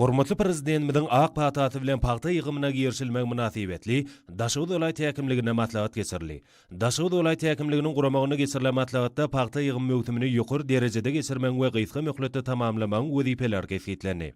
Hormatly prezidentimizin ak pataty bilen paxta ýygymyna girişilmek münasibetli Daşow dolayt häkimligine matlagat geçirildi. Daşow dolayt häkimliginiň guramagyna geçirilen matlagatda paxta ýygym möhümini ýokary derejede geçirmek we gysga möhletde tamamlamaň wezipeler kesitlendi.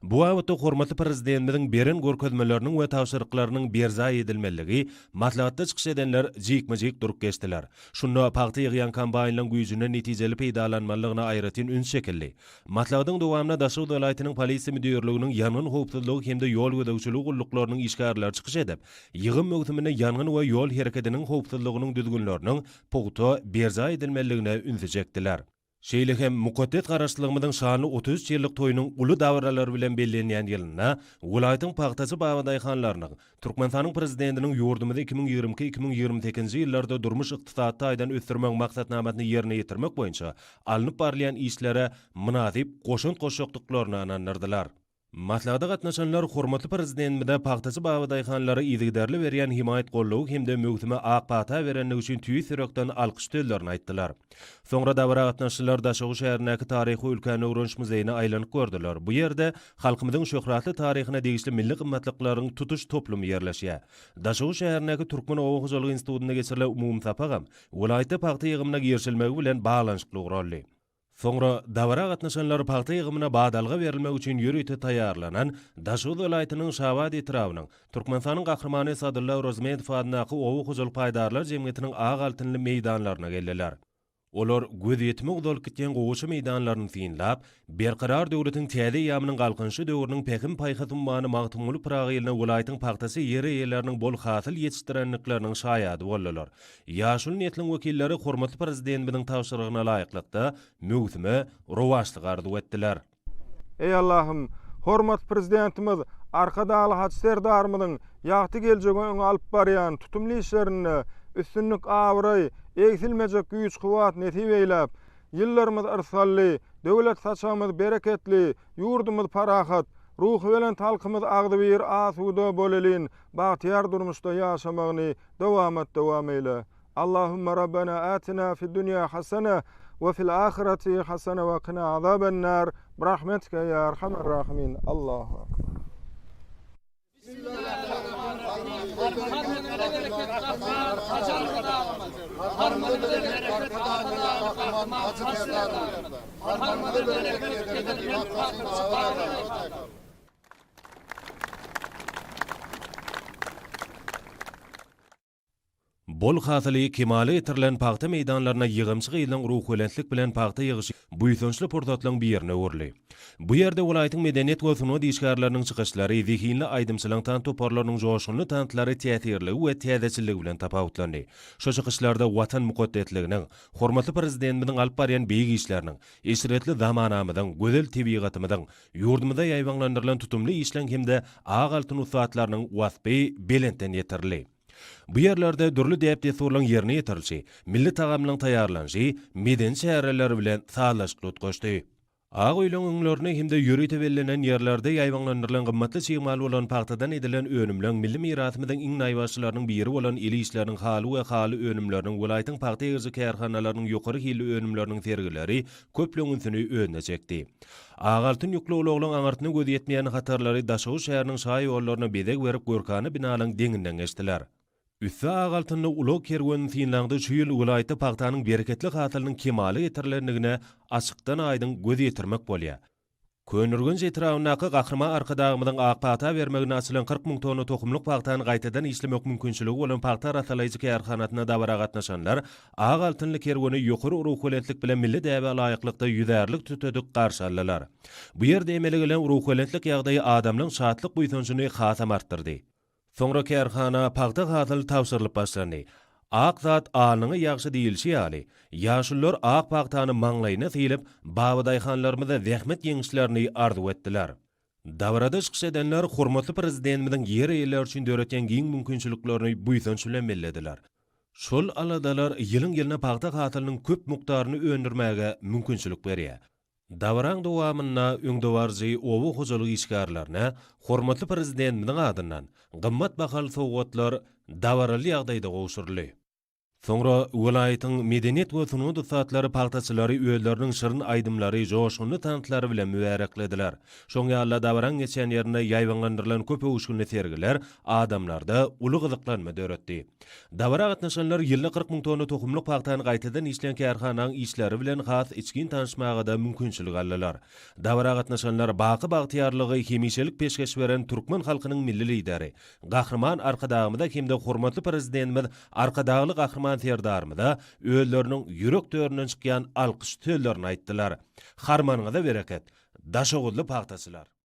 Bu wagtda hormatly prezidentimizin beren görkezmeleriniň we tawşyryklarynyň berza edilmeligi matlagatda çykyş edenler jikmejik durup geçdiler. Şunda paxta ýygyan kampaniýanyň güýjüne netijeli peýdalanmalygyna aýratyn üns çekildi. Matlagatyň dowamyna Daşow dolaytynyň polisiýa müdürliginiň ýanyň howpsuzlygy hemde ýol gödäwçiligi gulluklarının işgärleri çykyş edip, ýygym möhümine ýanyň we ýol hereketiniň howpsuzlygynyň düzgünleriniň pogto berza edilmeligine ünsejekdiler. Şeýle hem mukaddet garaşdyrlygymyň şanly 33 ýyllyk toýunyň uly dawralary bilen bellenýän ýylyna welaýatyň paxtasy Babaday hanlarynyň Türkmenistanyň prezidentiniň ýurdumyda 2022-2028 ýyllarda durmuş ykdysaty aýdan ösdürmek maksatnamasyny ýerine ýetirmek boýunça alınıp barlayan işlere münasip goşun goşokdyklaryny anandyrdylar. Matlagda gatnaşanlar hormatly prezidentimizde paxtasy Babaday hanlary ýygydarly berýän himayet gollugy hemde möhüme ak pata berenligi üçin tüý sürekden alkyş döwlerini aýtdylar. Soňra dawra gatnaşylar Daşow şäherindäki taryhy ülkän öwrenç muzeýine aýlanyp gördüler. Bu ýerde halkymyzyň şöhratly taryhyna degişli milli gymmatlyklaryň tutuş toplumy ýerleşýär. Daşow şäherindäki Türkmen Owa Hojalygy institutyna geçirilen umum sapagam welaýatda paxta ýygymyna girişilmegi bilen baglanyşykly uraldy. Soňra dawra gatnaşanlar paxta ýygymyna badalga berilmek üçin ýürüýte taýýarlanan Daşow dolaýatynyň Şawad etrawynyň Türkmenistanyň gahrmany Sadylla Rozmetov adyndaky Owa Hojalyk paýdarlar jemgyýetiniň ag altynly meýdanlaryna geldiler. Olar göz ýetmek dolup gitýän gowuşy meýdanlaryny synlap, berqarar döwletiň täze ýamynyň galkynşy döwrüniň pekim paýhatymany magtymly Praga ýylyna welaýatyň paxtasy ýere ýerleriniň bol hasyl ýetişdirenlikleriniň şaýady boldylar. Ýaşul niýetliň wekilleri hormatly prezidentimiziň tawşyrygyna laýyklykda möhüme rowaçlyk arzuw etdiler. Ey Allah'ım, hormat prezidentimiz arkadaly haçserdarymyň ýagty geljegine alyp barýan tutumly işlerini üstünlük awray, egsilmejek güýç kuwat nesip eýläp, ýyllarymyz arsally, döwlet saçamyz bereketli, ýurdumyz parahat, ruhy bilen talkymyz agdy bir asuda bolelin, bagtyar durmuşda ýaşamagyny dowam eýle. Allahumma rabbana atina fid dunya hasana ve fil ahireti hasana ve qina azaban nar. Birahmetike ya erhamer rahimin. Allahu akbar. Bol hasyly kemale ýetirilen paxta meýdanlaryna ýygymçyk ýylyň ruhulentlik bilen paxta ýygyşy buýsonçly portatlaryň birine urly. Bu ýerde welaýatyň medeniýet we sunat işgärleriniň çykyşlary zihinli aýdymçylykdan toparlarynyň joşunly tanıtlary täsirli we täzeçiligi bilen tapawutlandy. Şo çykyşlarda watan mukaddetliginiň, hormatly prezidentimizin alyp barýan beýik işleriniň, esretli zamanamyzyň, gözel tebigatymyzyň, ýurdumyzda ýaýwanlandyrylan tutumly işleň hemde ag altyn usatlarynyň wasby belenten ýetirildi. Bu yerlerde dürlü däpde sorulan ýerine ýetirilşi, milli tagamlaryň taýýarlanşy, meden şäherler bilen sağlaşyk ötgeşdi. Ag öýleň öňlerini hemde ýürüýte bellenen ýerlerde ýaýwanlandyrylan gymmatly şeýmal bolan paxtadan edilen önümleň milli mirasymyzyň iň naýbaşçylarynyň biri bolan eli işleriniň haly we haly önümleriniň welaýatyň paxta ýygy kärhanalarynyň ýokary hili önümleriniň sergileri köpleňiňsini önüne çekdi. Ag altyn ýüklü olagyň aňartyny göz ýetmeýän hatarlary Daşow şäheriniň şaý ýollaryna bedek berip görkany binalaryň deňinden geçdiler. Üssä ag altynly ulug kerwen synlangdy şu ýyl welaýatda paxtanyň bereketli hasylynyň kemale ýetirilendigine açykdan aýdyn göz ýetirmek bolýar. Könürgün etrawynaky gahrman arkadagymyň ak paxta bermegine açylan 40 000 tonna tohumlyk paxtany gaýtadan işlemek mümkinçiligi bolan paxta rasalaýjy kärhanatyna dawra gatnaşanlar ag altynly kerweni ýokary ruhulentlik bilen milli däwe laýyklykda ýüzärlik tutudyk garşy aldylar. Bu ýerde emele gelen ruhulentlik ýagdaýy adamlyň şatlyk buýsonçyny hasam artdyrdy. Soňra kärhana paxta hasyl tawşyrylyp başlandy. Ak zat anyny ýagşy diýilşi ýaly. Ýaşullar ak paxtany maňlaýyna silip, Babaday hanlarymyza zähmet ýeňişlerini arzuw etdiler. Dawrada çykyş edenler hormatly prezidentimiziň ýer eýleler üçin döretýän giň mümkinçiliklerini buýsonç bilen bellediler. Şol aladalar ýylyň paxta hasylynyň köp mukdaryny öndürmäge mümkinçilik berýär. Dawraň dowamyna öňdewarjy Owa Hojalygy işgärlerine hormatly prezidentimizin adyndan gymmat bahal sowgatlar dawraly ýagdaýda gowşurly. Soňra welaýatyň medeniýet we sunuw satlary paýtaçylary öýleriniň şyryň aýdymlary, joşgyny tanıtlary bilen mübareklediler. Şoň ýaly dawaran geçen ýerine ýaýbangandyrlan köp uguşgyny sergiler adamlarda uly gyzyklanma döretdi. Dawara gatnaşanlar ýylda 40 000 tonna tohumlyk paýtany gaýtadan işleýän kärhananyň işleri bilen has içkin tanışmaga da mümkinçilik aldylar. Dawara gatnaşanlar baky bagtyarlygy hemişelik peşkeş beren türkmen halkynyň milli lideri, gahrman arkadagymyda hemde hormatly prezidentimiz arkadagly gahrman serdarmyda öýleriniň ýürek döründen çykýan alkyş töllerini aýtdylar. Harmanyňyza bereket. Daşagully paýtaçylar.